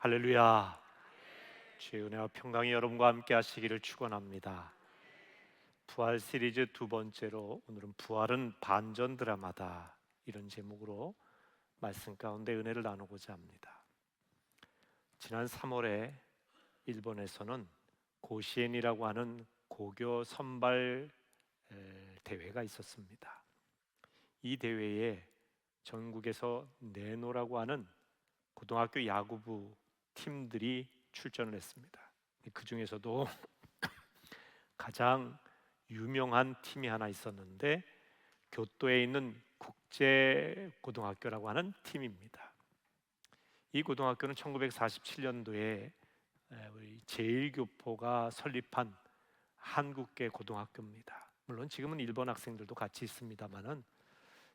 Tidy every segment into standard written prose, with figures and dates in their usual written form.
할렐루야. 주의 은혜와 평강이 여러분과 함께 하시기를 축원합니다. 부활 시리즈 두 번째로 오늘은 부활은 반전 드라마다, 이런 제목으로 말씀 가운데 은혜를 나누고자 합니다. 지난 3월에 일본에서는 고시엔이라고 하는 고교 선발 대회가 있었습니다. 이 대회에 전국에서 네노라고 하는 고등학교 야구부 팀들이 출전을 했습니다. 그 중에서도 가장 유명한 팀이 하나 있었는데, 교토에 있는 국제고등학교라고 하는 팀입니다. 이 고등학교는 1947년도에 우리 제1교포가 설립한 한국계 고등학교입니다. 물론 지금은 일본 학생들도 같이 있습니다만은,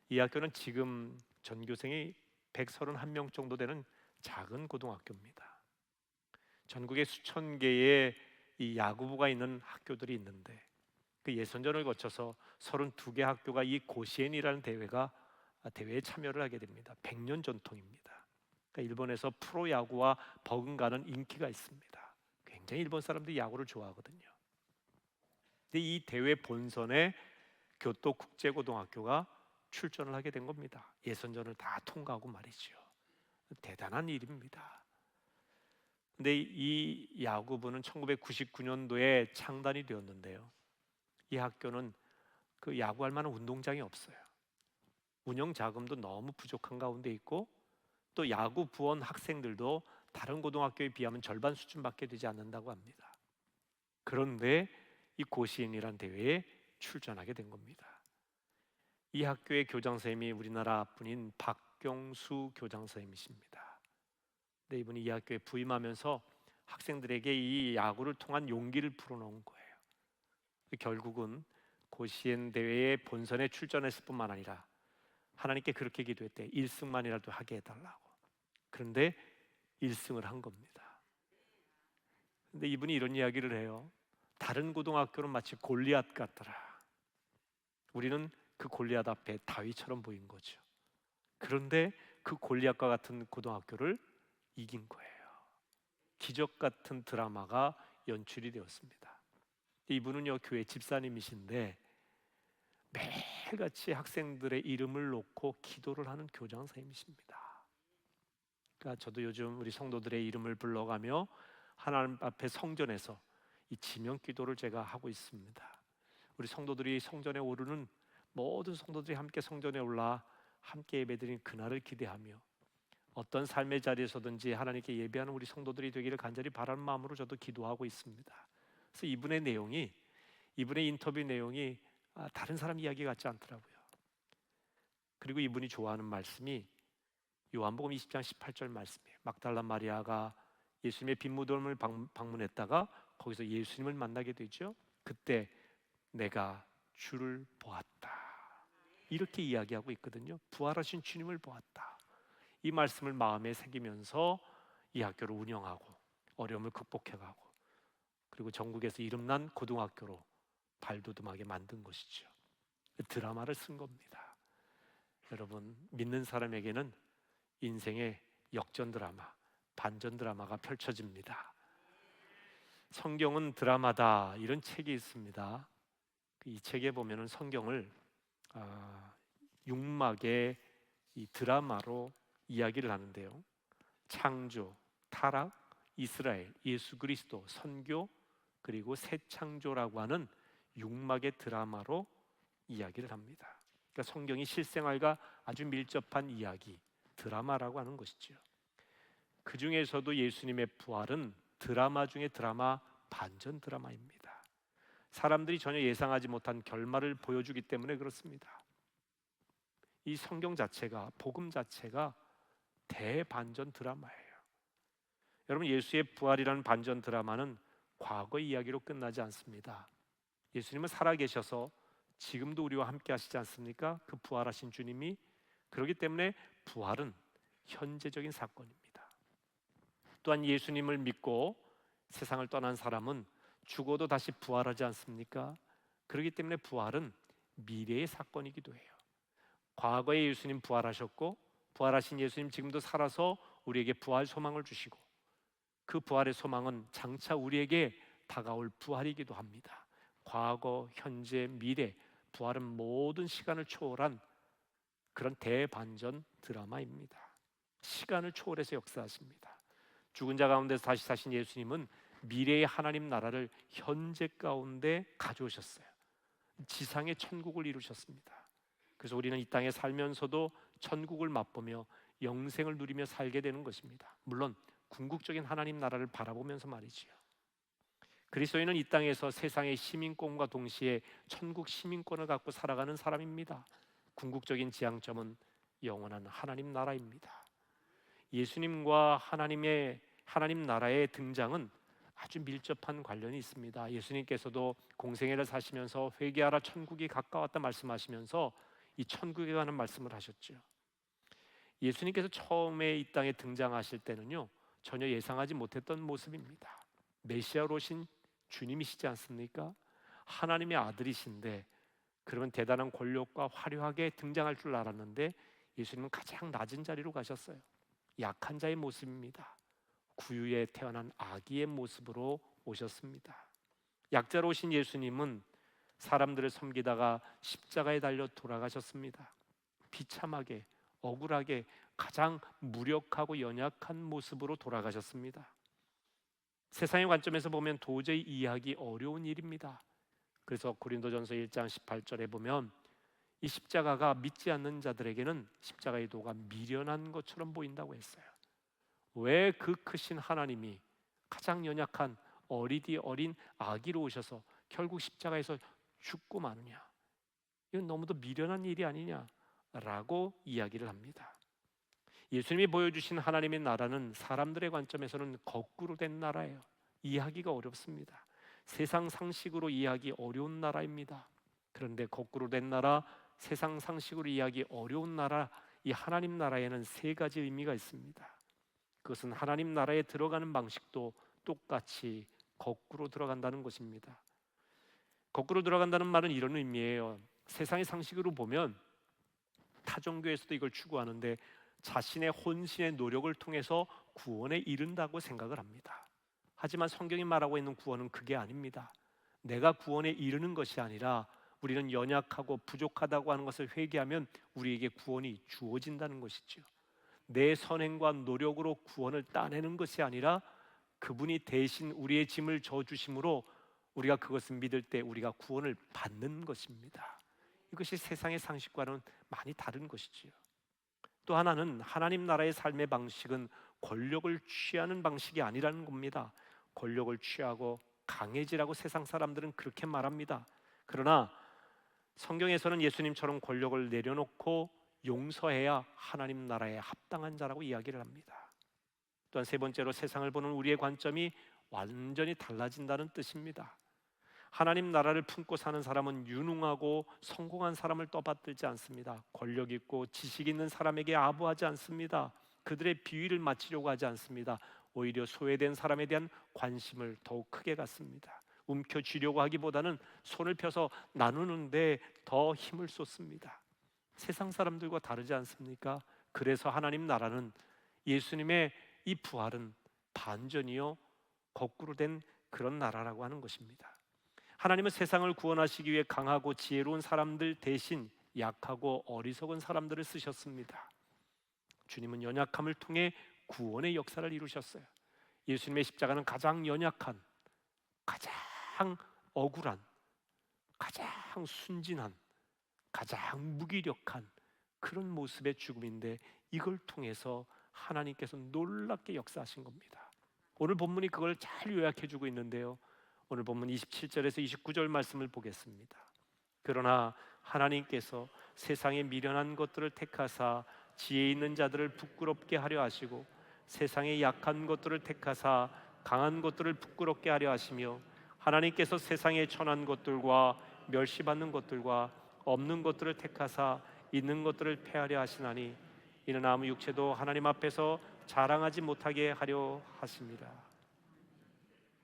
이 학교는 지금 전교생이 131명 정도 되는 작은 고등학교입니다. 전국에 수천 개의 이 야구부가 있는 학교들이 있는데, 그 예선전을 거쳐서 32개 학교가 이 고시엔이라는 대회에 참여를 하게 됩니다. 100년 전통입니다. 그러니까 일본에서 프로야구와 버금가는 인기가 있습니다. 굉장히 일본 사람들이 야구를 좋아하거든요. 근데 이 대회 본선에 교토국제고등학교가 출전을 하게 된 겁니다. 예선전을 다 통과하고 말이죠. 대단한 일입니다. 근데 이 야구부는 1999년도에 창단이 되었는데요, 이 학교는 그 야구할 만한 운동장이 없어요. 운영 자금도 너무 부족한 가운데 있고, 또 야구 부원 학생들도 다른 고등학교에 비하면 절반 수준밖에 되지 않는다고 합니다. 그런데 이 고시인이란 대회에 출전하게 된 겁니다. 이 학교의 교장 선생님이 우리나라 분인 박경수 교장 선생님이십니다. 근데 이분이 이 학교에 부임하면서 학생들에게 이 야구를 통한 용기를 불어넣은 거예요. 결국은 고시엔 대회의 본선에 출전했을 뿐만 아니라 하나님께 그렇게 기도했대. 1승만이라도 하게 해달라고. 그런데 1승을 한 겁니다. 근데 이분이 이런 이야기를 해요. 다른 고등학교는 마치 골리앗 같더라. 우리는 그 골리앗 앞에 다윗처럼 보인 거죠. 그런데 그 골리앗과 같은 고등학교를 이긴 거예요. 기적 같은 드라마가 연출이 되었습니다. 이분은요, 교회 집사님이신데 매일같이 학생들의 이름을 놓고 기도를 하는 교장 선생님이십니다. 그러니까 저도 요즘 우리 성도들의 이름을 불러가며 하나님 앞에 성전에서 이 지명 기도를 제가 하고 있습니다. 우리 성도들이 성전에 오르는 모든 성도들이 함께 성전에 올라 함께 예배드리는 그날을 기대하며, 어떤 삶의 자리에서든지 하나님께 예배하는 우리 성도들이 되기를 간절히 바라는 마음으로 저도 기도하고 있습니다. 그래서 이분의 인터뷰 내용이 다른 사람 이야기 같지 않더라고요. 그리고 이분이 좋아하는 말씀이 요한복음 20장 18절 말씀이에요. 막달라 마리아가 예수님의 빈무덤을 방문했다가 거기서 예수님을 만나게 되죠. 그때 내가 주를 보았다, 이렇게 이야기하고 있거든요. 부활하신 주님을 보았다. 이 말씀을 마음에 새기면서 이 학교를 운영하고 어려움을 극복해가고, 그리고 전국에서 이름난 고등학교로 발돋움하게 만든 것이죠. 드라마를 쓴 겁니다. 여러분, 믿는 사람에게는 인생의 역전 드라마, 반전 드라마가 펼쳐집니다. 성경은 드라마다, 이런 책이 있습니다. 이 책에 보면은 성경을 6막의 이 드라마로 이야기를 하는데요, 창조, 타락, 이스라엘, 예수 그리스도, 선교, 그리고 새 창조라고 하는 6막의 드라마로 이야기를 합니다. 그러니까 성경이 실생활과 아주 밀접한 이야기, 드라마라고 하는 것이죠. 그 중에서도 예수님의 부활은 드라마 중에 드라마, 반전 드라마입니다. 사람들이 전혀 예상하지 못한 결말을 보여주기 때문에 그렇습니다. 이 성경 자체가, 복음 자체가 대반전 드라마예요. 여러분, 예수의 부활이라는 반전 드라마는 과거의 이야기로 끝나지 않습니다. 예수님은 살아계셔서 지금도 우리와 함께 하시지 않습니까? 그 부활하신 주님이. 그렇기 때문에 부활은 현재적인 사건입니다. 또한 예수님을 믿고 세상을 떠난 사람은 죽어도 다시 부활하지 않습니까? 그렇기 때문에 부활은 미래의 사건이기도 해요. 과거에 예수님 부활하셨고, 부활하신 예수님 지금도 살아서 우리에게 부활 소망을 주시고, 그 부활의 소망은 장차 우리에게 다가올 부활이기도 합니다. 과거, 현재, 미래, 부활은 모든 시간을 초월한 그런 대반전 드라마입니다. 시간을 초월해서 역사하십니다. 죽은 자 가운데서 다시 사신 예수님은 미래의 하나님 나라를 현재 가운데 가져오셨어요. 지상의 천국을 이루셨습니다. 그래서 우리는 이 땅에 살면서도 천국을 맛보며 영생을 누리며 살게 되는 것입니다. 물론 궁극적인 하나님 나라를 바라보면서 말이지요. 그리스도인은 이 땅에서 세상의 시민권과 동시에 천국 시민권을 갖고 살아가는 사람입니다. 궁극적인 지향점은 영원한 하나님 나라입니다. 예수님과 하나님 나라의 등장은 아주 밀접한 관련이 있습니다. 예수님께서도 공생애를 사시면서 회개하라 천국이 가까웠다 말씀하시면서 이 천국에 관한 말씀을 하셨죠. 예수님께서 처음에 이 땅에 등장하실 때는요, 전혀 예상하지 못했던 모습입니다. 메시아로 오신 주님이시지 않습니까? 하나님의 아들이신데 그러면 대단한 권력과 화려하게 등장할 줄 알았는데 예수님은 가장 낮은 자리로 가셨어요. 약한 자의 모습입니다. 구유에 태어난 아기의 모습으로 오셨습니다. 약자로 오신 예수님은 사람들을 섬기다가 십자가에 달려 돌아가셨습니다. 비참하게, 억울하게, 가장 무력하고 연약한 모습으로 돌아가셨습니다. 세상의 관점에서 보면 도저히 이해하기 어려운 일입니다. 그래서 고린도전서 1장 18절에 보면 이 십자가가 믿지 않는 자들에게는 십자가의 도가 미련한 것처럼 보인다고 했어요. 왜 그 크신 하나님이 가장 연약한 어리디 어린 아기로 오셔서 결국 십자가에서 죽고 마느냐, 이건 너무도 미련한 일이 아니냐라고 이야기를 합니다. 예수님이 보여주신 하나님의 나라는 사람들의 관점에서는 거꾸로 된 나라예요. 이해하기가 어렵습니다. 세상 상식으로 이해하기 어려운 나라입니다. 그런데 거꾸로 된 나라, 세상 상식으로 이해하기 어려운 나라, 이 하나님 나라에는 세 가지 의미가 있습니다. 그것은 하나님 나라에 들어가는 방식도 똑같이 거꾸로 들어간다는 것입니다. 거꾸로 들어간다는 말은 이런 의미예요. 세상의 상식으로 보면 타종교에서도 이걸 추구하는데 자신의 혼신의 노력을 통해서 구원에 이른다고 생각을 합니다. 하지만 성경이 말하고 있는 구원은 그게 아닙니다. 내가 구원에 이르는 것이 아니라 우리는 연약하고 부족하다고 하는 것을 회개하면 우리에게 구원이 주어진다는 것이죠. 내 선행과 노력으로 구원을 따내는 것이 아니라 그분이 대신 우리의 짐을 져주심으로 우리가 그것을 믿을 때 우리가 구원을 받는 것입니다. 이것이 세상의 상식과는 많이 다른 것이지요. 또 하나는 하나님 나라의 삶의 방식은 권력을 취하는 방식이 아니라는 겁니다. 권력을 취하고 강해지라고 세상 사람들은 그렇게 말합니다. 그러나 성경에서는 예수님처럼 권력을 내려놓고 용서해야 하나님 나라에 합당한 자라고 이야기를 합니다. 또한 세 번째로 세상을 보는 우리의 관점이 완전히 달라진다는 뜻입니다. 하나님 나라를 품고 사는 사람은 유능하고 성공한 사람을 떠받들지 않습니다. 권력 있고 지식 있는 사람에게 아부하지 않습니다. 그들의 비위를 맞추려고 하지 않습니다. 오히려 소외된 사람에 대한 관심을 더욱 크게 갖습니다. 움켜쥐려고 하기보다는 손을 펴서 나누는데 더 힘을 쏟습니다. 세상 사람들과 다르지 않습니까? 그래서 하나님 나라는, 예수님의 이 부활은 반전이요 거꾸로 된 그런 나라라고 하는 것입니다. 하나님은 세상을 구원하시기 위해 강하고 지혜로운 사람들 대신 약하고 어리석은 사람들을 쓰셨습니다. 주님은 연약함을 통해 구원의 역사를 이루셨어요. 예수님의 십자가는 가장 연약한, 가장 억울한, 가장 순진한, 가장 무기력한 그런 모습의 죽음인데 이걸 통해서 하나님께서 놀랍게 역사하신 겁니다. 오늘 본문이 그걸 잘 요약해주고 있는데요, 오늘 본문 27절에서 29절 말씀을 보겠습니다. 그러나 하나님께서 세상의 미련한 것들을 택하사 지혜 있는 자들을 부끄럽게 하려 하시고 세상의 약한 것들을 택하사 강한 것들을 부끄럽게 하려 하시며 하나님께서 세상의 천한 것들과 멸시받는 것들과 없는 것들을 택하사 있는 것들을 폐하려 하시나니 이는 아무 육체도 하나님 앞에서 자랑하지 못하게 하려 하십니다.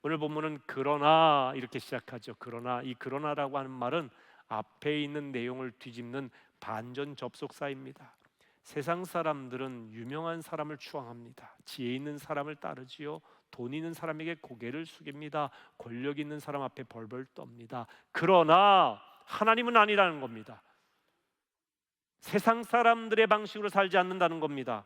오늘 본문은 그러나 이렇게 시작하죠. 그러나, 이 그러나라고 하는 말은 앞에 있는 내용을 뒤집는 반전 접속사입니다. 세상 사람들은 유명한 사람을 추앙합니다. 지혜 있는 사람을 따르지요. 돈 있는 사람에게 고개를 숙입니다. 권력 있는 사람 앞에 벌벌 떱니다. 그러나 하나님은 아니라는 겁니다. 세상 사람들의 방식으로 살지 않는다는 겁니다.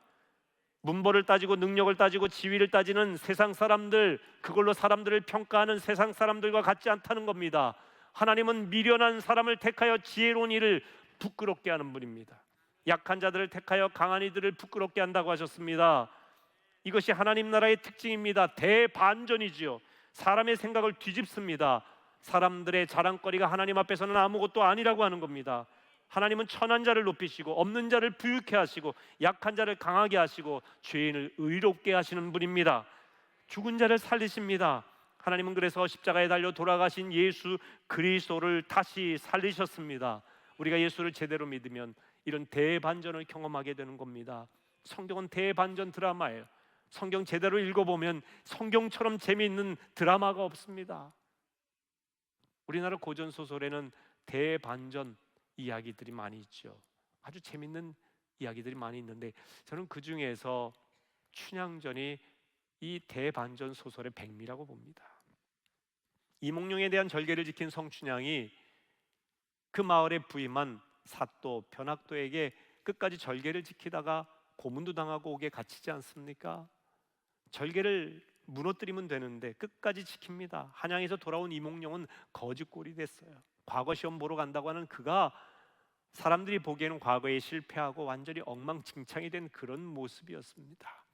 문벌을 따지고 능력을 따지고 지위를 따지는 세상 사람들, 그걸로 사람들을 평가하는 세상 사람들과 같지 않다는 겁니다. 하나님은 미련한 사람을 택하여 지혜로운 이를 부끄럽게 하는 분입니다. 약한 자들을 택하여 강한 이들을 부끄럽게 한다고 하셨습니다. 이것이 하나님 나라의 특징입니다. 대반전이지요. 사람의 생각을 뒤집습니다. 사람들의 자랑거리가 하나님 앞에서는 아무것도 아니라고 하는 겁니다. 하나님은 천한 자를 높이시고 없는 자를 부유케 하시고 약한 자를 강하게 하시고 죄인을 의롭게 하시는 분입니다. 죽은 자를 살리십니다. 하나님은 그래서 십자가에 달려 돌아가신 예수 그리스도를 다시 살리셨습니다. 우리가 예수를 제대로 믿으면 이런 대반전을 경험하게 되는 겁니다. 성경은 대반전 드라마예요. 성경 제대로 읽어보면 성경처럼 재미있는 드라마가 없습니다. 우리나라 고전소설에는 대반전 이야기들이 많이 있죠. 아주 재밌는 이야기들이 많이 있는데 저는 그 중에서 춘향전이 이 대반전 소설의 백미라고 봅니다. 이몽룡에 대한 절개를 지킨 성춘향이 그 마을에 부임한 사또 변학도에게 끝까지 절개를 지키다가 고문도 당하고 옥에 갇히지 않습니까? 절개를 무너뜨리면 되는데 끝까지 지킵니다. 한양에서 돌아온 이몽룡은 거지꼴이 됐어요. 과거 시험 보러 간다고 하는 그가 사람들이 보기에는 과거에 실패하고 완전히 엉망진창이 된 그런 모습이었습니다.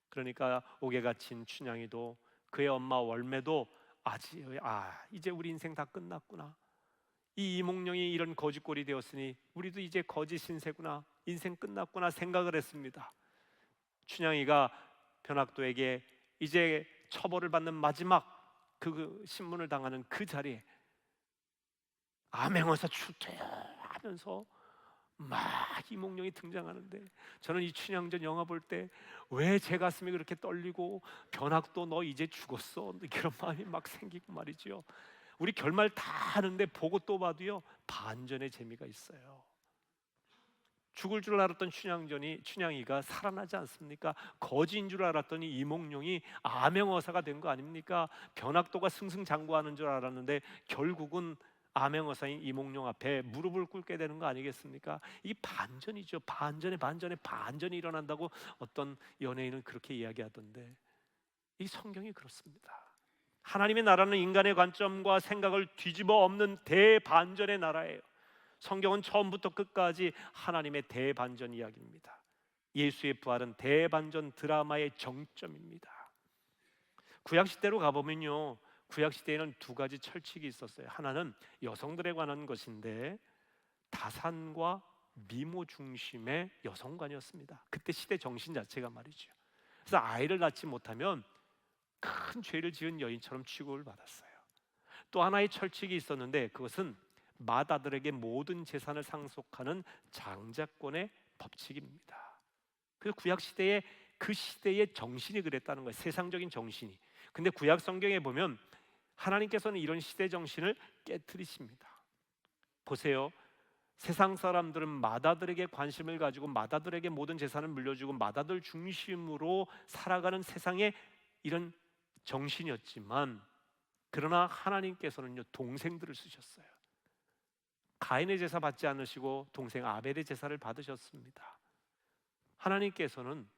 그러니까 옥에 갇힌 춘향이도 그의 엄마 월매도 이제 우리 인생 다 끝났구나. 이 이몽룡이 이런 거지꼴이 되었으니 우리도 이제 거지 신세구나, 인생 끝났구나 생각을 했습니다. 춘향이가 변학도에게 이제 처벌을 받는 마지막 그 신문을 당하는 그 자리에 암행어사 출퇴하면서 막 이몽룡이 등장하는데 저는 이 춘향전 영화 볼 때 왜 제 가슴이 그렇게 떨리고 변학도 너 이제 죽었어 그런 마음이 막 생기고 말이죠. 우리 결말 다 하는데 보고 또 봐도요 반전의 재미가 있어요. 죽을 줄 알았던 춘향이가 살아나지 않습니까? 거지인 줄 알았더니 이몽룡이 암행어사가 된 거 아닙니까? 변학도가 승승장구하는 줄 알았는데 결국은 암행어사인 이몽룡 앞에 무릎을 꿇게 되는 거 아니겠습니까? 이 반전이죠. 반전에 반전이 일어난다고 어떤 연예인은 그렇게 이야기하던데 이 성경이 그렇습니다. 하나님의 나라는 인간의 관점과 생각을 뒤집어 엎는 대반전의 나라예요. 성경은 처음부터 끝까지 하나님의 대반전 이야기입니다. 예수의 부활은 대반전 드라마의 정점입니다. 구약시대로 가보면요, 구약시대에는 두 가지 철칙이 있었어요. 하나는 여성들에 관한 것인데 다산과 미모 중심의 여성관이었습니다. 그때 시대 정신 자체가 말이죠. 그래서 아이를 낳지 못하면 큰 죄를 지은 여인처럼 취급을 받았어요. 또 하나의 철칙이 있었는데 그것은 맏아들에게 모든 재산을 상속하는 장자권의 법칙입니다. 그래서 구약 시대에 그 시대의 정신이 그랬다는 거예요. 세상적인 정신이. 근데 구약 성경에 보면 하나님께서는 이런 시대 정신을 깨트리십니다. 보세요. 세상 사람들은 맏아들에게 관심을 가지고 맏아들에게 모든 재산을 물려주고 맏아들 중심으로 살아가는 세상의 이런 정신이었지만 그러나 하나님께서는요 동생들을 쓰셨어요. 가인의 제사 받지 않으시고 동생 아벨의 제사를 받으셨습니다. 하나님께서는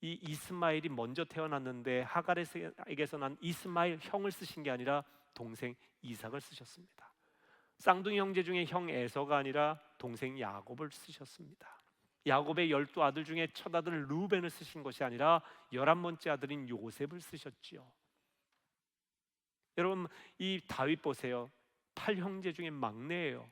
이 이스마엘이 먼저 태어났는데 하갈에게서 난 이스마엘 형을 쓰신 게 아니라 동생 이삭을 쓰셨습니다. 쌍둥이 형제 중에 형 에서가 아니라 동생 야곱을 쓰셨습니다. 야곱의 12아들 중에 첫 아들 루벤을 쓰신 것이 아니라 11번째 아들인 요셉을 쓰셨지요. 여러분 이 다윗 보세요. 8형제 중에 막내예요.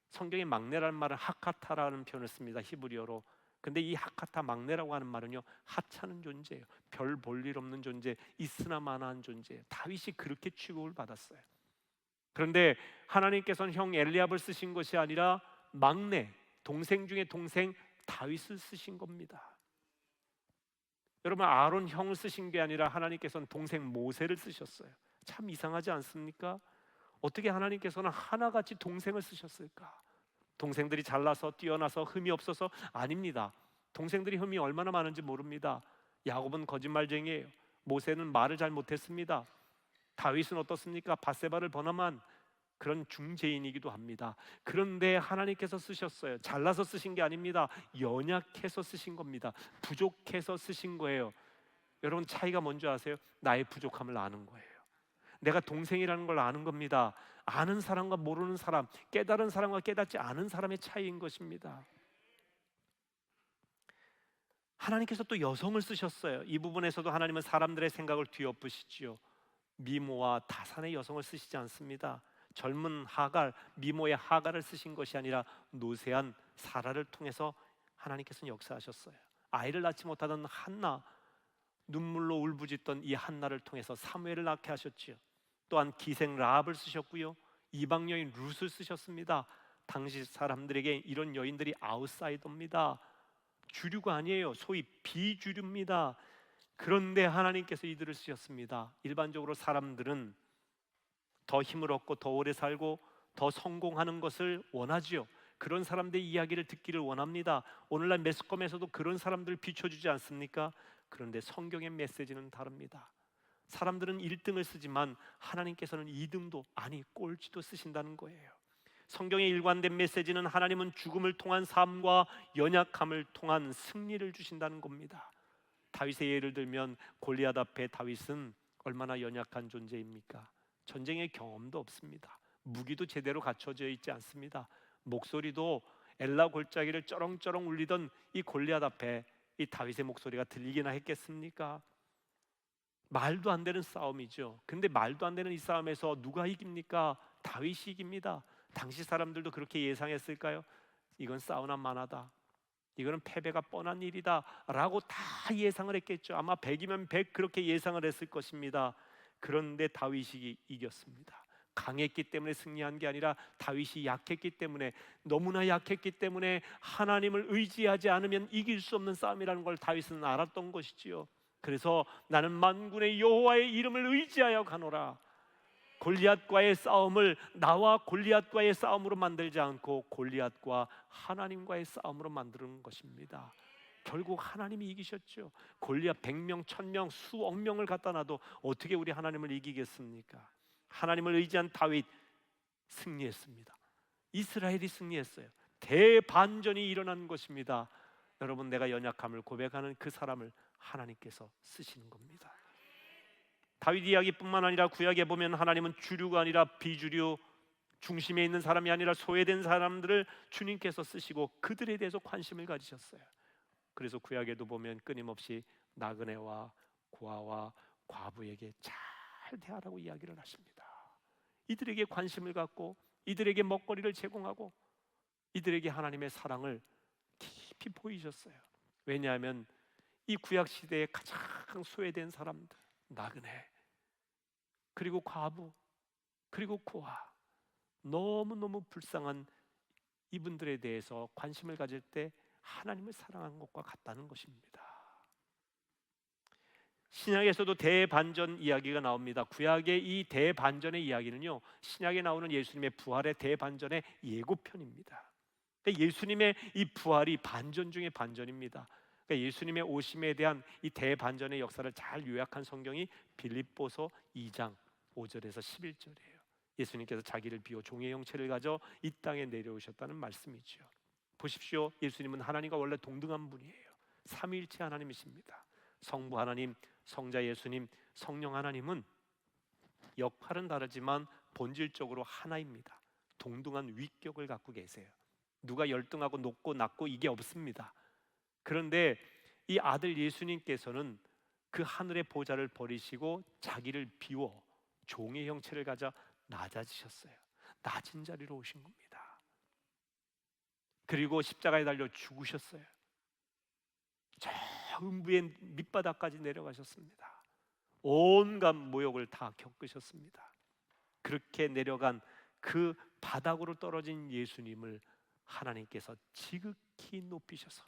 성경에 막내라는 말은 하카타라는 표현을 씁니다. 히브리어로. 근데 이 하카타 막내라고 하는 말은요 하찮은 존재예요. 별 볼 일 없는 존재, 있으나 마나한 존재예요. 다윗이 그렇게 취급을 받았어요. 그런데 하나님께서는 형 엘리압을 쓰신 것이 아니라 막내, 동생 중에 동생 다윗을 쓰신 겁니다. 여러분 아론 형을 쓰신 게 아니라 하나님께서는 동생 모세를 쓰셨어요. 참 이상하지 않습니까? 어떻게 하나님께서는 하나같이 동생을 쓰셨을까? 동생들이 잘나서 뛰어나서 흠이 없어서 아닙니다. 동생들이 흠이 얼마나 많은지 모릅니다. 야곱은 거짓말쟁이에요. 모세는 말을 잘 못했습니다. 다윗은 어떻습니까? 밧세바를 번함한 그런 중재인이기도 합니다. 그런데 하나님께서 쓰셨어요. 잘나서 쓰신 게 아닙니다. 연약해서 쓰신 겁니다. 부족해서 쓰신 거예요. 여러분, 차이가 뭔지 아세요? 나의 부족함을 아는 거예요. 내가 동생이라는 걸 아는 겁니다. 아는 사람과 모르는 사람, 깨달은 사람과 깨닫지 않은 사람의 차이인 것입니다. 하나님께서 또 여성을 쓰셨어요. 이 부분에서도 하나님은 사람들의 생각을 뒤엎으시지요. 미모와 다산의 여성을 쓰시지 않습니다. 젊은 하갈, 미모의 하갈을 쓰신 것이 아니라 노쇠한 사라를 통해서 하나님께서는 역사하셨어요. 아이를 낳지 못하던 한나, 눈물로 울부짖던 이 한나를 통해서 사무엘을 낳게 하셨지요. 또한 기생 라합을 쓰셨고요, 이방 여인 룻을 쓰셨습니다. 당시 사람들에게 이런 여인들이 아웃사이더입니다. 주류가 아니에요. 소위 비주류입니다. 그런데 하나님께서 이들을 쓰셨습니다. 일반적으로 사람들은 더 힘을 얻고 더 오래 살고 더 성공하는 것을 원하지요. 그런 사람들의 이야기를 듣기를 원합니다. 오늘날 매스컴에서도 그런 사람들을 비춰주지 않습니까? 그런데 성경의 메시지는 다릅니다. 사람들은 1등을 쓰지만 하나님께서는 2등도, 아니 꼴찌도 쓰신다는 거예요. 성경의 일관된 메시지는 하나님은 죽음을 통한 삶과 연약함을 통한 승리를 주신다는 겁니다. 다윗의 예를 들면 골리앗 앞에 다윗은 얼마나 연약한 존재입니까? 전쟁의 경험도 없습니다. 무기도 제대로 갖춰져 있지 않습니다. 목소리도 엘라 골짜기를 쩌렁쩌렁 울리던 이 골리앗 앞에 이 다윗의 목소리가 들리기나 했겠습니까? 말도 안 되는 싸움이죠. 근데 말도 안 되는 이 싸움에서 누가 이깁니까? 다윗이 이깁니다. 당시 사람들도 그렇게 예상했을까요? 이건 싸우나 마나다, 이거는 패배가 뻔한 일이다 라고 다 예상을 했겠죠. 아마 100이면 100 그렇게 예상을 했을 것입니다. 그런데 다윗이 이겼습니다. 강했기 때문에 승리한 게 아니라 다윗이 약했기 때문에, 너무나 약했기 때문에 하나님을 의지하지 않으면 이길 수 없는 싸움이라는 걸 다윗은 알았던 것이지요. 그래서 나는 만군의 여호와의 이름을 의지하여 가노라. 골리앗과의 싸움을 나와 골리앗과의 싸움으로 만들지 않고 골리앗과 하나님과의 싸움으로 만드는 것입니다. 결국 하나님이 이기셨죠. 골리앗 100명, 1000명, 수억 명을 갖다 놔도 어떻게 우리 하나님을 이기겠습니까? 하나님을 의지한 다윗 승리했습니다. 이스라엘이 승리했어요. 대반전이 일어난 것입니다. 여러분, 내가 연약함을 고백하는 그 사람을 하나님께서 쓰시는 겁니다. 다윗 이야기뿐만 아니라 구약에 보면 하나님은 주류가 아니라 비주류, 중심에 있는 사람이 아니라 소외된 사람들을 주님께서 쓰시고 그들에 대해서 관심을 가지셨어요. 그래서 구약에도 보면 끊임없이 나그네와 고아와 과부에게 잘 대하라고 이야기를 하십니다. 이들에게 관심을 갖고 이들에게 먹거리를 제공하고 이들에게 하나님의 사랑을 깊이 보이셨어요. 왜냐하면 이 구약 시대에 가장 소외된 사람들, 나그네, 그리고 과부, 그리고 고아, 너무너무 불쌍한 이분들에 대해서 관심을 가질 때 하나님을 사랑하는 것과 같다는 것입니다. 신약에서도 대반전 이야기가 나옵니다. 구약의 이 대반전의 이야기는요, 신약에 나오는 예수님의 부활의 대반전의 예고편입니다. 그러니까 예수님의 이 부활이 반전 중에 반전입니다. 그러니까 예수님의 오심에 대한 이 대반전의 역사를 잘 요약한 성경이 빌립보서 2장 5절에서 11절이에요. 예수님께서 자기를 비워 종의 형체를 가져 이 땅에 내려오셨다는 말씀이죠. 보십시오. 예수님은 하나님과 원래 동등한 분이에요. 삼위일체 하나님이십니다. 성부 하나님, 성자 예수님, 성령 하나님은 역할은 다르지만 본질적으로 하나입니다. 동등한 위격을 갖고 계세요. 누가 열등하고 높고 낮고 이게 없습니다. 그런데 이 아들 예수님께서는 그 하늘의 보좌를 버리시고 자기를 비워 종의 형체를 가져 낮아지셨어요. 낮은 자리로 오신 겁니다. 그리고 십자가에 달려 죽으셨어요. 저 음부의 밑바닥까지 내려가셨습니다. 온갖 모욕을 다 겪으셨습니다. 그렇게 내려간 그 바닥으로 떨어진 예수님을 하나님께서 지극히 높이셔서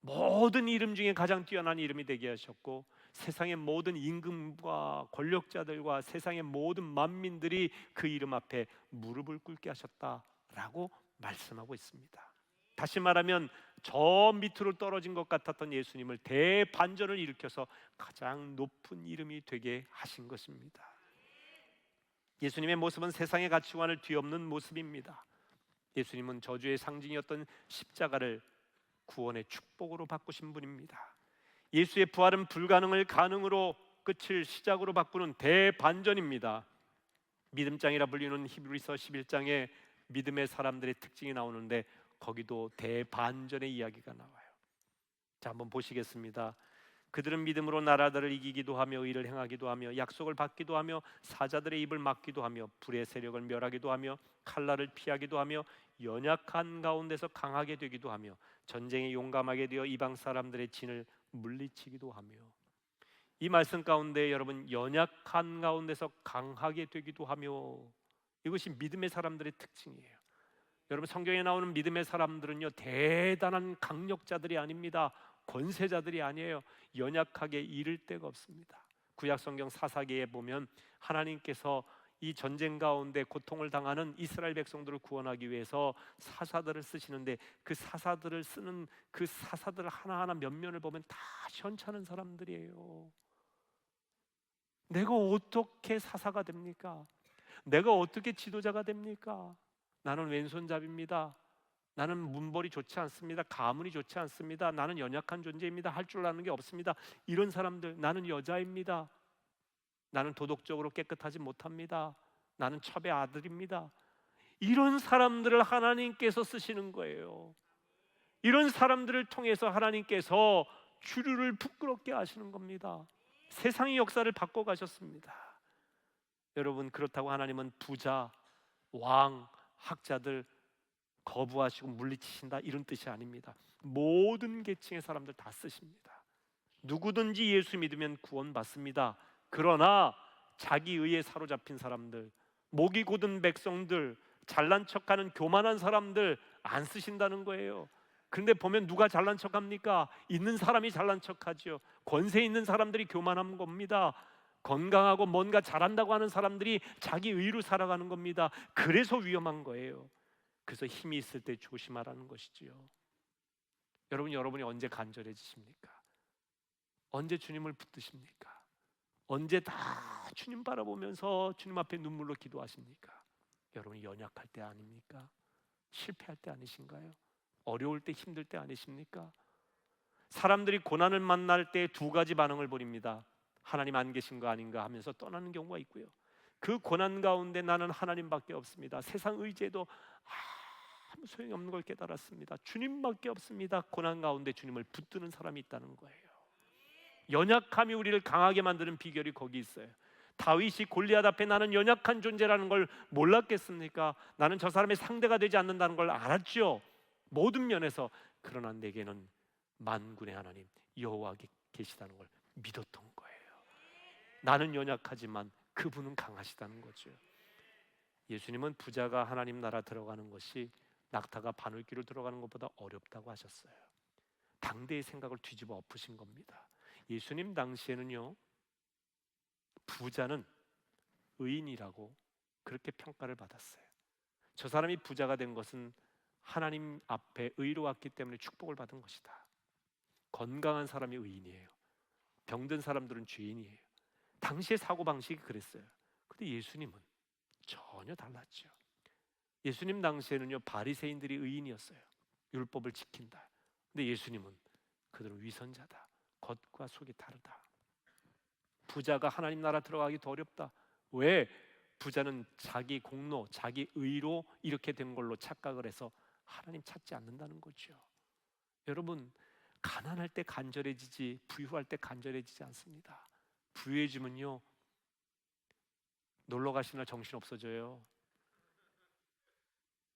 모든 이름 중에 가장 뛰어난 이름이 되게 하셨고, 세상의 모든 임금과 권력자들과 세상의 모든 만민들이 그 이름 앞에 무릎을 꿇게 하셨다라고 말씀하고 있습니다. 다시 말하면 저 밑으로 떨어진 것 같았던 예수님을 대반전을 일으켜서 가장 높은 이름이 되게 하신 것입니다. 예수님의 모습은 세상의 가치관을 뒤엎는 모습입니다. 예수님은 저주의 상징이었던 십자가를 구원의 축복으로 바꾸신 분입니다. 예수의 부활은 불가능을 가능으로, 끝을 시작으로 바꾸는 대반전입니다. 믿음장이라 불리는 히브리서 11장에 믿음의 사람들의 특징이 나오는데 거기도 대반전의 이야기가 나와요. 자, 한번 보시겠습니다. 그들은 믿음으로 나라들을 이기기도 하며 의를 행하기도 하며 약속을 받기도 하며 사자들의 입을 막기도 하며 불의 세력을 멸하기도 하며 칼날을 피하기도 하며 연약한 가운데서 강하게 되기도 하며 전쟁에 용감하게 되어 이방 사람들의 진을 물리치기도 하며. 이 말씀 가운데 여러분, 연약한 가운데서 강하게 되기도 하며, 이것이 믿음의 사람들의 특징이에요. 여러분, 성경에 나오는 믿음의 사람들은요, 대단한 강력자들이 아닙니다. 권세자들이 아니에요. 연약하게 이를 데가 없습니다. 구약 성경 사사기에 보면 하나님께서 이 전쟁 가운데 고통을 당하는 이스라엘 백성들을 구원하기 위해서 사사들을 쓰시는데, 그 사사들을 쓰는 그 사사들 하나하나 면면을 보면 다 현찮은 사람들이에요. 내가 어떻게 사사가 됩니까? 내가 어떻게 지도자가 됩니까? 나는 왼손잡이입니다. 나는 문벌이 좋지 않습니다. 가문이 좋지 않습니다. 나는 연약한 존재입니다. 할 줄 아는 게 없습니다. 이런 사람들, 나는 여자입니다. 나는 도덕적으로 깨끗하지 못합니다. 나는 첩의 아들입니다. 이런 사람들을 하나님께서 쓰시는 거예요. 이런 사람들을 통해서 하나님께서 주류를 부끄럽게 하시는 겁니다. 세상의 역사를 바꿔 가셨습니다. 여러분, 그렇다고 하나님은 부자, 왕, 학자들 거부하시고 물리치신다, 이런 뜻이 아닙니다. 모든 계층의 사람들 다 쓰십니다. 누구든지 예수 믿으면 구원받습니다. 그러나 자기 의에 사로잡힌 사람들, 목이 곧은 백성들, 잘난 척하는 교만한 사람들 안 쓰신다는 거예요. 그런데 보면 누가 잘난 척합니까? 있는 사람이 잘난 척하죠. 권세 있는 사람들이 교만한 겁니다. 건강하고 뭔가 잘한다고 하는 사람들이 자기 의로 살아가는 겁니다. 그래서 위험한 거예요. 그래서 힘이 있을 때 조심하라는 것이지요. 여러분이 언제 간절해지십니까? 언제 주님을 붙드십니까? 언제 다 주님 바라보면서 주님 앞에 눈물로 기도하십니까? 여러분이 연약할 때 아닙니까? 실패할 때 아니신가요? 어려울 때, 힘들 때 아니십니까? 사람들이 고난을 만날 때 두 가지 반응을 보입니다. 하나님 안 계신 거 아닌가 하면서 떠나는 경우가 있고요, 그 고난 가운데 나는 하나님밖에 없습니다. 세상 의지에도 아무 소용이 없는 걸 깨달았습니다. 주님밖에 없습니다. 고난 가운데 주님을 붙드는 사람이 있다는 거예요. 연약함이 우리를 강하게 만드는 비결이 거기 있어요. 다윗이 골리앗 앞에 나는 연약한 존재라는 걸 몰랐겠습니까? 나는 저 사람의 상대가 되지 않는다는 걸 알았죠, 모든 면에서. 그러나 내게는 만군의 하나님 여호와 계시다는 걸 믿었던 거예요. 나는 연약하지만 그분은 강하시다는 거죠. 예수님은 부자가 하나님 나라 들어가는 것이 낙타가 바늘귀로 들어가는 것보다 어렵다고 하셨어요. 당대의 생각을 뒤집어 엎으신 겁니다. 예수님 당시에는요, 부자는 의인이라고 그렇게 평가를 받았어요. 저 사람이 부자가 된 것은 하나님 앞에 의로웠기 때문에 축복을 받은 것이다. 건강한 사람이 의인이에요. 병든 사람들은 죄인이에요. 당시의 사고방식이 그랬어요. 근데 예수님은 전혀 달랐죠. 예수님 당시에는요, 바리새인들이 의인이었어요. 율법을 지킨다. 근데 예수님은 그들은 위선자다. 겉과 속이 다르다. 부자가 하나님 나라 들어가기 더 어렵다. 왜? 부자는 자기 공로, 자기 의로 이렇게 된 걸로 착각을 해서 하나님 찾지 않는다는 거죠. 여러분, 가난할 때 간절해지지 부유할 때 간절해지지 않습니다. 부유해지면요, 놀러 가시는 날 정신 없어져요.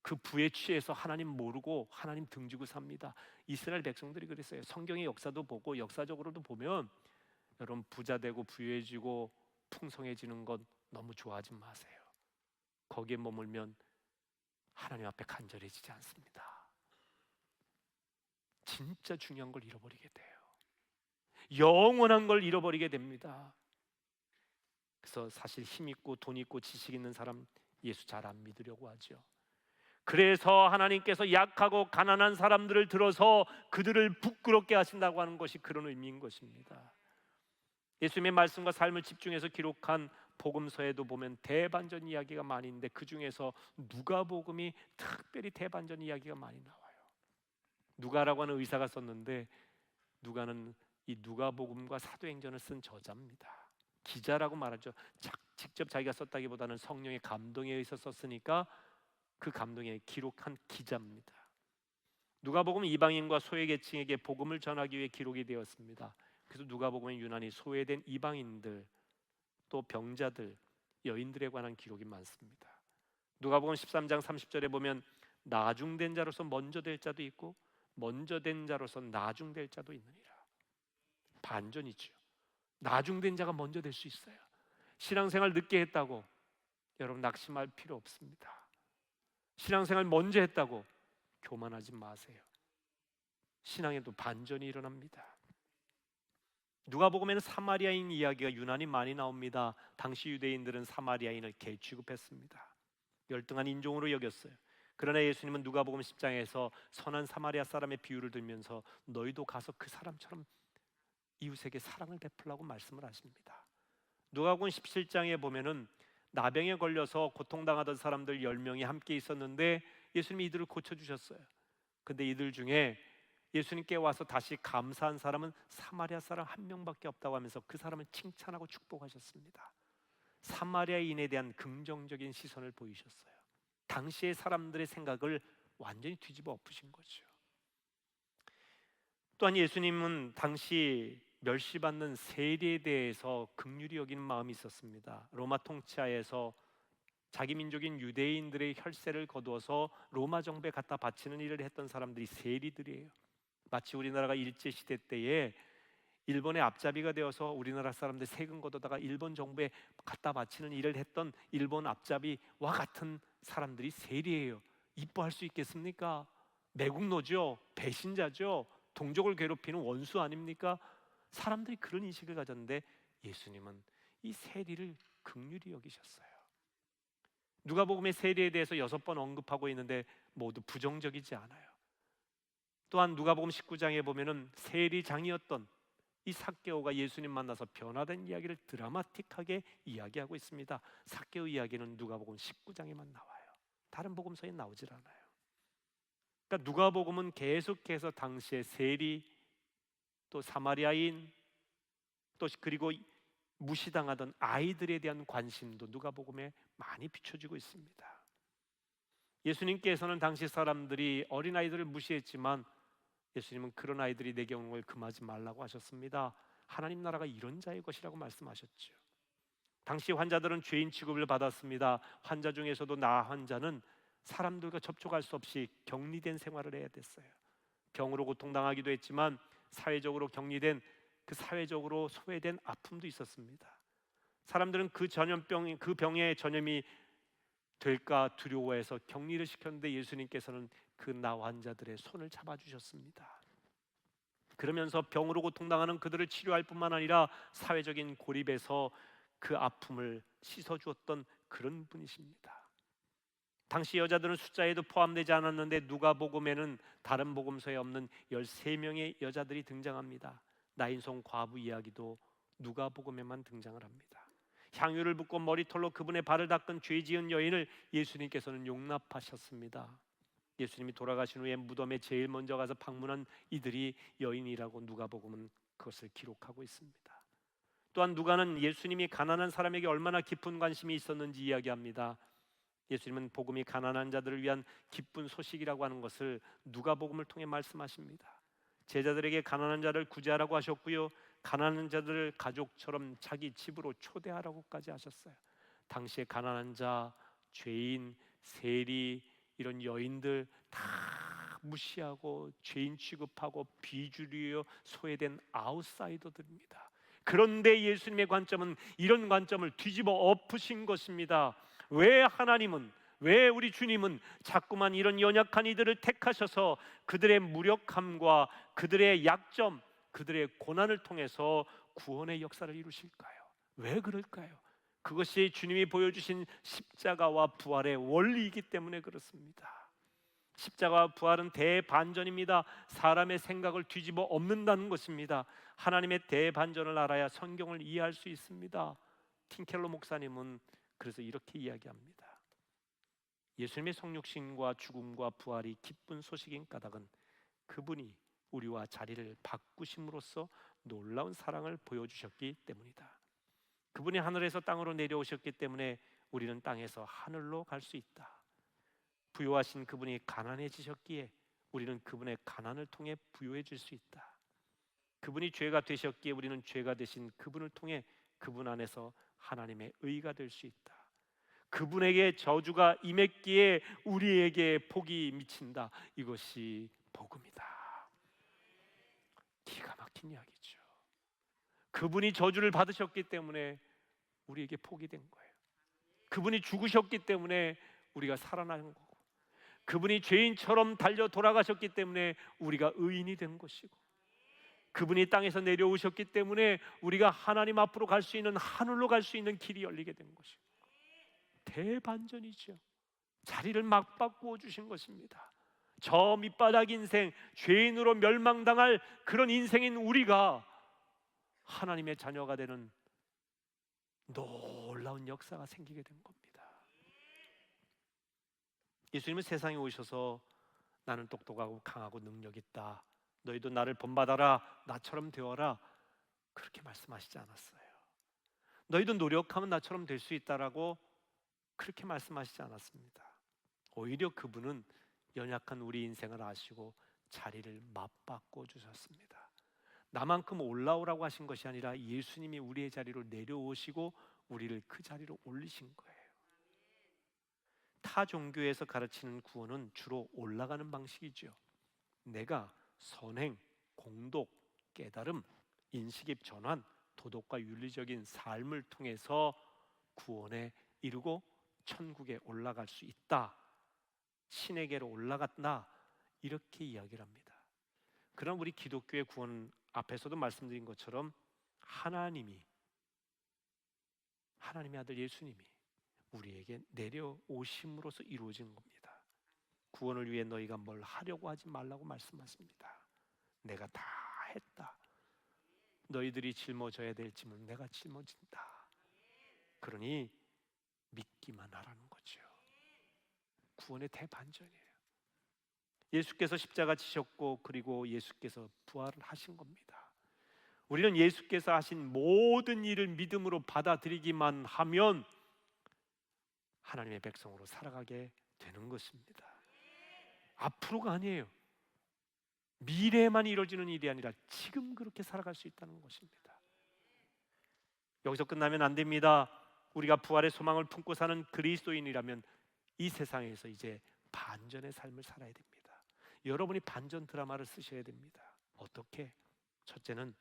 그 부에 취해서 하나님 모르고 하나님 등지고 삽니다. 이스라엘 백성들이 그랬어요. 성경의 역사도 보고 역사적으로도 보면 여러분, 부자 되고 부유해지고 풍성해지는 것 너무 좋아하지 마세요. 거기에 머물면 하나님 앞에 간절해지지 않습니다. 진짜 중요한 걸 잃어버리게 돼요. 영원한 걸 잃어버리게 됩니다. 그래서 사실 힘 있고 돈 있고 지식 있는 사람 예수 잘 안 믿으려고 하죠. 그래서 하나님께서 약하고 가난한 사람들을 들어서 그들을 부끄럽게 하신다고 하는 것이 그런 의미인 것입니다. 예수님의 말씀과 삶을 집중해서 기록한 복음서에도 보면 대반전 이야기가 많이 있는데 그 중에서 누가복음이 특별히 대반전 이야기가 많이 나와요. 누가라고 하는 의사가 썼는데 누가는 이 누가복음과 사도행전을 쓴 저자입니다. 기자라고 말하죠. 직접 자기가 썼다기보다는 성령의 감동에 의해서 썼으니까 그 감동에 기록한 기자입니다. 누가복음은 이방인과 소외계층에게 복음을 전하기 위해 기록이 되었습니다. 그래서 누가복음은 유난히 소외된 이방인들, 또 병자들, 여인들에 관한 기록이 많습니다. 누가복음 13장 30절에 보면 나중된 자로서 먼저 될 자도 있고 먼저 된 자로서 나중될 자도 있느니라. 반전이죠. 나중된 자가 먼저 될 수 있어요. 신앙생활 늦게 했다고 여러분 낙심할 필요 없습니다. 신앙생활 먼저 했다고 교만하지 마세요. 신앙에도 반전이 일어납니다. 누가복음에는 사마리아인 이야기가 유난히 많이 나옵니다. 당시 유대인들은 사마리아인을 개 취급했습니다. 열등한 인종으로 여겼어요. 그러나 예수님은 누가복음 10장에서 선한 사마리아 사람의 비유를 들면서 너희도 가서 그 사람처럼 이웃에게 사랑을 베풀라고 말씀을 하십니다. 누가복음 17장에 보면은 나병에 걸려서 고통당하던 사람들 10명이 함께 있었는데 예수님이 이들을 고쳐주셨어요. 근데 이들 중에 예수님께 와서 다시 감사한 사람은 사마리아 사람 한 명밖에 없다고 하면서 그 사람을 칭찬하고 축복하셨습니다. 사마리아인에 대한 긍정적인 시선을 보이셨어요. 당시의 사람들의 생각을 완전히 뒤집어 엎으신 거죠. 또한 예수님은 당시 멸시받는 세리에 대해서 긍휼히 여기는 마음이 있었습니다. 로마 통치하에서 자기 민족인 유대인들의 혈세를 거두어서 로마 정부에 갖다 바치는 일을 했던 사람들이 세리들이에요. 마치 우리나라가 일제시대 때에 일본의 앞잡이가 되어서 우리나라 사람들 세금 걷어다가 일본 정부에 갖다 바치는 일을 했던 일본 앞잡이와 같은 사람들이 세리예요. 이뻐할 수 있겠습니까? 매국노죠. 배신자죠. 동족을 괴롭히는 원수 아닙니까? 사람들이 그런 인식을 가졌는데 예수님은 이 세리를 긍휼히 여기셨어요. 누가복음의 세리에 대해서 6번 언급하고 있는데 모두 부정적이지 않아요. 또한 누가복음 19장에 보면은 세리장이었던 이 삭개오가 예수님 만나서 변화된 이야기를 드라마틱하게 이야기하고 있습니다. 삭개오 이야기는 누가복음 19장에만 나와요. 다른 복음서에 나오질 않아요. 그러니까 누가복음은 계속해서 당시의 세리, 또 사마리아인, 또 그리고 무시당하던 아이들에 대한 관심도 누가복음에 많이 비춰지고 있습니다. 예수님께서는 당시 사람들이 어린아이들을 무시했지만 예수님은 그런 아이들이 내게 오는 걸 금하지 말라고 하셨습니다. 하나님 나라가 이런 자의 것이라고 말씀하셨죠. 당시 환자들은 죄인 취급을 받았습니다. 환자 중에서도 나 환자는 사람들과 접촉할 수 없이 격리된 생활을 해야 됐어요. 병으로 고통당하기도 했지만 사회적으로 격리된 그 사회적으로 소외된 아픔도 있었습니다. 사람들은 그 병의 전염이 될까 두려워해서 격리를 시켰는데 예수님께서는 그 나 환자들의 손을 잡아주셨습니다. 그러면서 병으로 고통당하는 그들을 치료할 뿐만 아니라 사회적인 고립에서 그 아픔을 씻어주었던 그런 분이십니다. 당시 여자들은 숫자에도 포함되지 않았는데 누가복음에는 다른 복음서에 없는 13명의 여자들이 등장합니다. 나인송 과부 이야기도 누가복음에만 등장을 합니다. 향유를 붓고 머리털로 그분의 발을 닦은 죄 지은 여인을 예수님께서는 용납하셨습니다. 예수님이 돌아가신 후에 무덤에 제일 먼저 가서 방문한 이들이 여인이라고 누가복음은 그것을 기록하고 있습니다. 또한 누가는 예수님이 가난한 사람에게 얼마나 깊은 관심이 있었는지 이야기합니다. 예수님은 복음이 가난한 자들을 위한 기쁜 소식이라고 하는 것을 누가복음을 통해 말씀하십니다. 제자들에게 가난한 자를 구제하라고 하셨고요, 가난한 자들을 가족처럼 자기 집으로 초대하라고까지 하셨어요. 당시에 가난한 자, 죄인, 세리, 이런 여인들 다 무시하고 죄인 취급하고 비주류요 소외된 아웃사이더들입니다. 그런데 예수님의 관점은 이런 관점을 뒤집어 엎으신 것입니다. 왜 하나님은, 왜 우리 주님은 자꾸만 이런 연약한 이들을 택하셔서 그들의 무력함과 그들의 약점, 그들의 고난을 통해서 구원의 역사를 이루실까요? 왜 그럴까요? 그것이 주님이 보여주신 십자가와 부활의 원리이기 때문에 그렇습니다. 십자가와 부활은 대반전입니다. 사람의 생각을 뒤집어 엎는다는 것입니다. 하나님의 대반전을 알아야 성경을 이해할 수 있습니다. 틴켈러 목사님은 그래서 이렇게 이야기합니다. 예수님의 성육신과 죽음과 부활이 기쁜 소식인 까닭은 그분이 우리와 자리를 바꾸심으로써 놀라운 사랑을 보여주셨기 때문이다. 그분이 하늘에서 땅으로 내려오셨기 때문에 우리는 땅에서 하늘로 갈 수 있다. 부요하신 그분이 가난해지셨기에 우리는 그분의 가난을 통해 부요해질 수 있다. 그분이 죄가 되셨기에 우리는 죄가 되신 그분을 통해 그분 안에서 하나님의 의가 될 수 있다. 그분에게 저주가 임했기에 우리에게 복이 미친다. 이것이 복음이다. 기가 막힌 이야기죠. 그분이 저주를 받으셨기 때문에 우리에게 복이 된 거예요. 그분이 죽으셨기 때문에 우리가 살아나는 거고, 그분이 죄인처럼 달려 돌아가셨기 때문에 우리가 의인이 된 것이고, 그분이 땅에서 내려오셨기 때문에 우리가 하나님 앞으로 갈 수 있는, 하늘로 갈 수 있는 길이 열리게 된 것이고, 대반전이죠. 자리를 막 바꾸어 주신 것입니다. 저 밑바닥 인생, 죄인으로 멸망당할 그런 인생인 우리가 하나님의 자녀가 되는 놀라운 역사가 생기게 된 겁니다. 예수님은 세상에 오셔서 나는 똑똑하고 강하고 능력 있다, 너희도 나를 본받아라, 나처럼 되어라, 그렇게 말씀하시지 않았어요. 너희도 노력하면 나처럼 될 수 있다라고 그렇게 말씀하시지 않았습니다. 오히려 그분은 연약한 우리 인생을 아시고 자리를 맞바꿔 주셨습니다. 나만큼 올라오라고 하신 것이 아니라 예수님이 우리의 자리로 내려오시고 우리를 그 자리로 올리신 거예요. 타 종교에서 가르치는 구원은 주로 올라가는 방식이죠. 내가 선행, 공독, 깨달음, 인식의 전환, 도덕과 윤리적인 삶을 통해서 구원에 이르고 천국에 올라갈 수 있다, 신에게로 올라갔다, 이렇게 이야기를 합니다. 그럼 우리 기독교의 구원, 앞에서도 말씀드린 것처럼 하나님의 아들 예수님이 우리에게 내려오심으로써 이루어진 겁니다. 구원을 위해 너희가 뭘 하려고 하지 말라고 말씀하십니다. 내가 다 했다. 너희들이 짊어져야 될 짐은 내가 짊어진다. 그러니 믿기만 하라는 거죠. 구원의 대반전이에요. 예수께서 십자가 지셨고 그리고 예수께서 부활을 하신 겁니다. 우리는 예수께서 하신 모든 일을 믿음으로 받아들이기만 하면 하나님의 백성으로 살아가게 되는 것입니다. 앞으로가 아니에요. 미래에만 이루어지는 일이 아니라 지금 그렇게 살아갈 수 있다는 것입니다. 여기서 끝나면 안 됩니다. 우리가 부활의 소망을 품고 사는 그리스도인이라면 이 세상에서 이제 반전의 삶을 살아야 됩니다. 여러분이 반전 드라마를 쓰셔야 됩니다. 어떻게? 첫째는,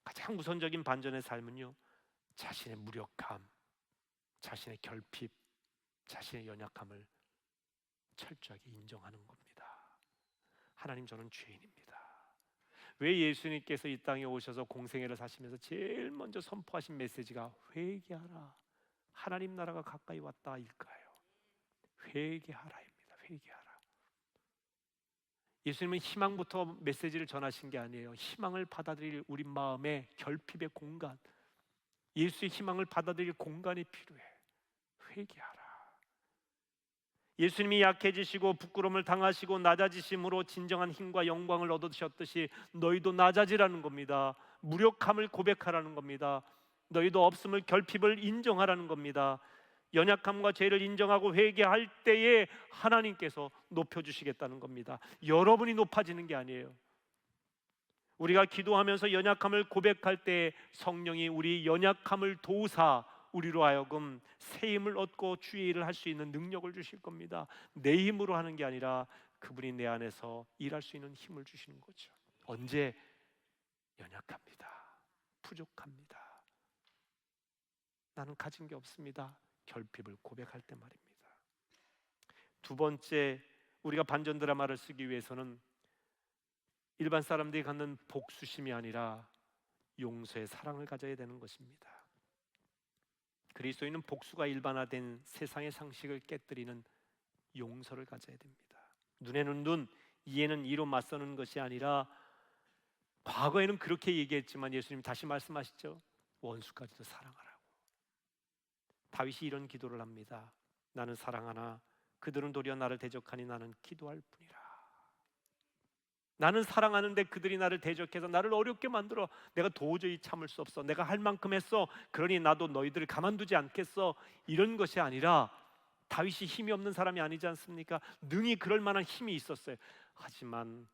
가장 우선적인 반전의 삶은요, 자신의 무력함, 자신의 결핍, 자신의 연약함을 철저하게 인정하는 겁니다. 하나님, 저는 죄인입니다. 왜 예수님께서 이 땅에 오셔서 공생애를 사시면서 제일 먼저 선포하신 메시지가 회개하라, 하나님 나라가 가까이 왔다일까요? 회개하라입니다. 회개하라. 예수님은 희망부터 메시지를 전하신 게 아니에요. 희망을 받아들일 우리 마음의 결핍의 공간, 예수의 희망을 받아들일 공간이 필요해. 회개하라. 예수님이 약해지시고 부끄러움을 당하시고 낮아지심으로 진정한 힘과 영광을 얻으셨듯이 너희도 낮아지라는 겁니다. 무력함을 고백하라는 겁니다. 너희도 없음을, 결핍을 인정하라는 겁니다. 연약함과 죄를 인정하고 회개할 때에 하나님께서 높여주시겠다는 겁니다. 여러분이 높아지는 게 아니에요. 우리가 기도하면서 연약함을 고백할 때 성령이 우리 연약함을 도우사 우리로 하여금 새 힘을 얻고 주의 일을 할 수 있는 능력을 주실 겁니다. 내 힘으로 하는 게 아니라 그분이 내 안에서 일할 수 있는 힘을 주시는 거죠. 언제? 연약합니다. 부족합니다. 나는 가진 게 없습니다. 결핍을 고백할 때 말입니다. 두 번째, 우리가 반전 드라마를 쓰기 위해서는 일반 사람들이 갖는 복수심이 아니라 용서의 사랑을 가져야 되는 것입니다. 그리스도인은 복수가 일반화된 세상의 상식을 깨뜨리는 용서를 가져야 됩니다. 눈에는 눈, 이에는 이로 맞서는 것이 아니라, 과거에는 그렇게 얘기했지만 예수님 다시 말씀하시죠. 원수까지도 사랑하라고. 다윗이 이런 기도를 합니다. 나는 사랑하나 그들은 도리어 나를 대적하니 나는 기도할 뿐이라. 나는 사랑하는데 그들이 나를 대적해서 나를 어렵게 만들어. 내가 도저히 참을 수 없어. 내가 할 만큼 했어. 그러니 나도 너희들을 가만두지 않겠어. 이런 것이 아니라, 다윗이 힘이 없는 사람이 아니지 않습니까? 능히 그럴 만한 힘이 있었어요. 하지만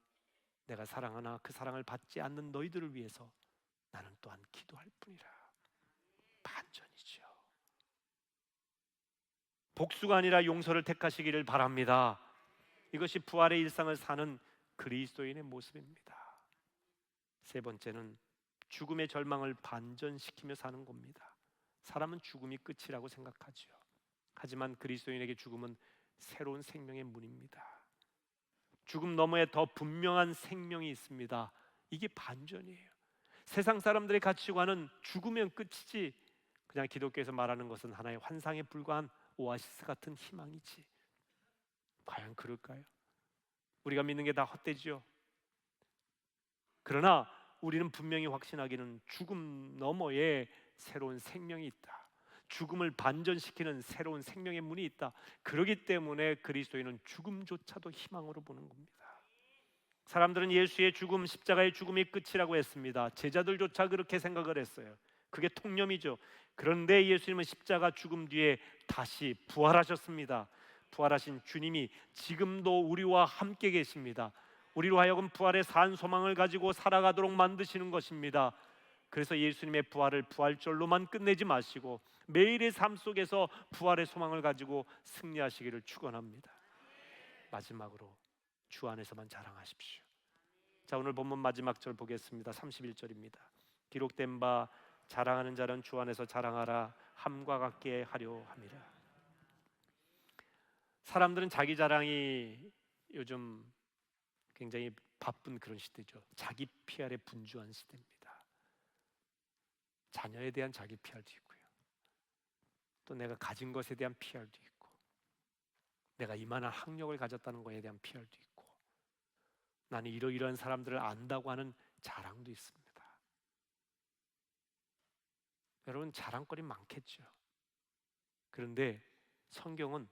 내가 사랑하나 그 사랑을 받지 않는 너희들을 위해서 나는 또한 기도할 뿐이라. 반전이죠. 복수가 아니라 용서를 택하시기를 바랍니다. 이것이 부활의 일상을 사는 그리스도인의 모습입니다. 세 번째는 죽음의 절망을 반전시키며 사는 겁니다. 사람은 죽음이 끝이라고 생각하죠. 하지만 그리스도인에게 죽음은 새로운 생명의 문입니다. 죽음 너머에 더 분명한 생명이 있습니다. 이게 반전이에요. 세상 사람들의 가치관은 죽으면 끝이지, 그냥 기독교에서 말하는 것은 하나의 환상에 불과한 오아시스 같은 희망이지. 과연 그럴까요? 우리가 믿는 게 다 헛되지요. 그러나 우리는 분명히 확신하기는 죽음 너머에 새로운 생명이 있다. 죽음을 반전시키는 새로운 생명의 문이 있다. 그렇기 때문에 그리스도인은 죽음조차도 희망으로 보는 겁니다. 사람들은 예수의 죽음, 십자가의 죽음이 끝이라고 했습니다. 제자들조차 그렇게 생각을 했어요. 그게 통념이죠. 그런데 예수님은 십자가 죽음 뒤에 다시 부활하셨습니다. 부활하신 주님이 지금도 우리와 함께 계십니다. 우리로 하여금 부활의 산 소망을 가지고 살아가도록 만드시는 것입니다. 그래서 예수님의 부활을 부활절로만 끝내지 마시고 매일의 삶 속에서 부활의 소망을 가지고 승리하시기를 축원합니다. 마지막으로 주 안에서만 자랑하십시오. 자, 오늘 본문 마지막 절 보겠습니다. 31절입니다. 기록된 바 자랑하는 자는 주 안에서 자랑하라 함과 같게 하려 함이라. 사람들은 자기 자랑이 요즘 굉장히 바쁜 그런 시대죠. 자기 PR에 분주한 시대입니다. 자녀에 대한 자기 PR도 있고요. 또 내가 가진 것에 대한 PR도 있고, 내가 이만한 학력을 가졌다는 것에 대한 PR도 있고, 나는 이러이러한 사람들을 안다고 하는 자랑도 있습니다. 여러분, 자랑거리 많겠죠. 그런데 성경은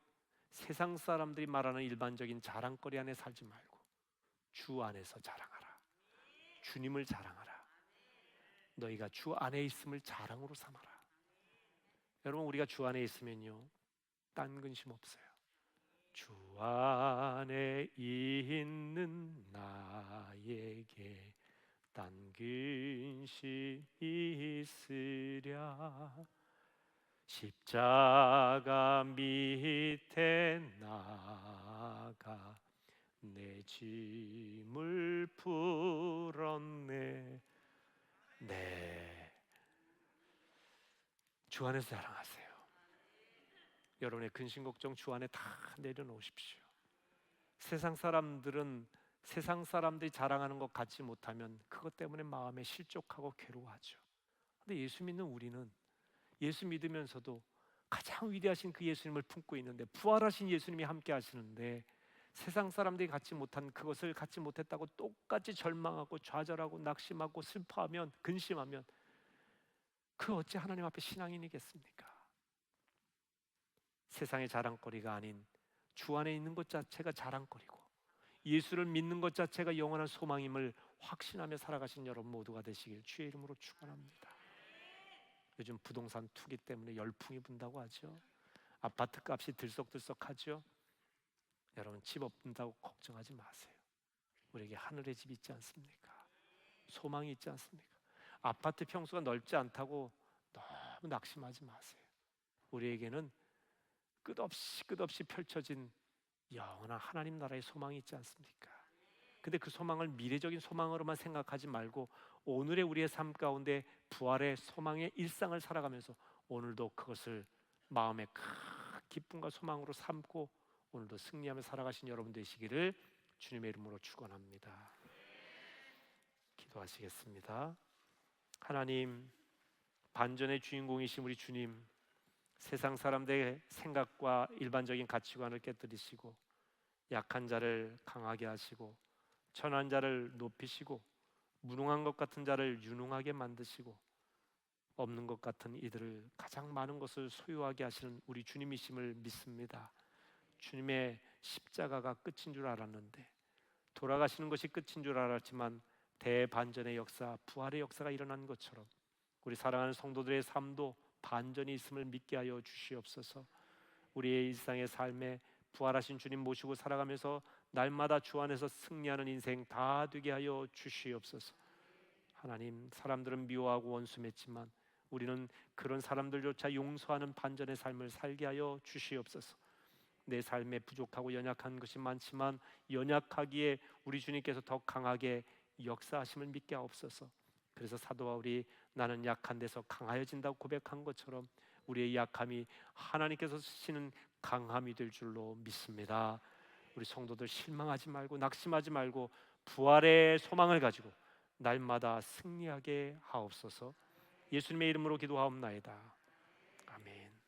세상 사람들이 말하는 일반적인 자랑거리 안에 살지 말고 주 안에서 자랑하라. 주님을 자랑하라. 너희가 주 안에 있음을 자랑으로 삼아라. 여러분, 우리가 주 안에 있으면요, 딴 근심 없어요. 주 안에 있는 나에게 딴 근심 있으랴. 십자가 밑에 나가 내 짐을 풀었네. 네, 주 안에서 자랑하세요. 여러분의 근심 걱정 주 안에 다 내려놓으십시오. 세상 사람들은 세상 사람들이 자랑하는 것 갖지 못하면 그것 때문에 마음에 실족하고 괴로워하죠. 근데 예수 믿는 우리는 예수 믿으면서도 가장 위대하신 그 예수님을 품고 있는데, 부활하신 예수님이 함께 하시는데, 세상 사람들이 갖지 못한 그것을 갖지 못했다고 똑같이 절망하고 좌절하고 낙심하고 슬퍼하면, 근심하면 그 어찌 하나님 앞에 신앙인이겠습니까? 세상의 자랑거리가 아닌 주 안에 있는 것 자체가 자랑거리고, 예수를 믿는 것 자체가 영원한 소망임을 확신하며 살아가신 여러분 모두가 되시길 주의 이름으로 축원합니다. 요즘 부동산 투기 때문에 열풍이 분다고 하죠. 아파트 값이 들썩들썩하죠. 여러분, 집 없는다고 걱정하지 마세요. 우리에게 하늘의 집이 있지 않습니까? 소망이 있지 않습니까? 아파트 평수가 넓지 않다고 너무 낙심하지 마세요. 우리에게는 끝없이 펼쳐진 영원한 하나님 나라의 소망이 있지 않습니까? 근데 그 소망을 미래적인 소망으로만 생각하지 말고 오늘의 우리의 삶 가운데 부활의 소망의 일상을 살아가면서 오늘도 그것을 마음의 큰 기쁨과 소망으로 삼고 오늘도 승리하며 살아가신 여러분 되시기를 주님의 이름으로 축원합니다. 기도하시겠습니다. 하나님, 반전의 주인공이신 우리 주님, 세상 사람들의 생각과 일반적인 가치관을 깨뜨리시고 약한 자를 강하게 하시고 천한 자를 높이시고 무능한 것 같은 자를 유능하게 만드시고 없는 것 같은 이들을 가장 많은 것을 소유하게 하시는 우리 주님이심을 믿습니다. 주님의 십자가가 끝인 줄 알았는데, 돌아가시는 것이 끝인 줄 알았지만 대반전의 역사, 부활의 역사가 일어난 것처럼 우리 사랑하는 성도들의 삶도 반전이 있음을 믿게 하여 주시옵소서. 우리의 일상의 삶에 부활하신 주님 모시고 살아가면서 날마다 주 안에서 승리하는 인생 다 되게 하여 주시옵소서. 하나님, 사람들은 미워하고 원수 맺지만 우리는 그런 사람들조차 용서하는 반전의 삶을 살게 하여 주시옵소서. 내 삶에 부족하고 연약한 것이 많지만 연약하기에 우리 주님께서 더 강하게 역사하심을 믿게 하옵소서. 그래서 사도 바울이 나는 약한 데서 강하여진다고 고백한 것처럼 우리의 약함이 하나님께서 쓰시는 강함이 될 줄로 믿습니다. 우리 성도들 실망하지 말고 낙심하지 말고 부활의 소망을 가지고 날마다 승리하게 하옵소서. 예수님의 이름으로 기도하옵나이다. 아멘.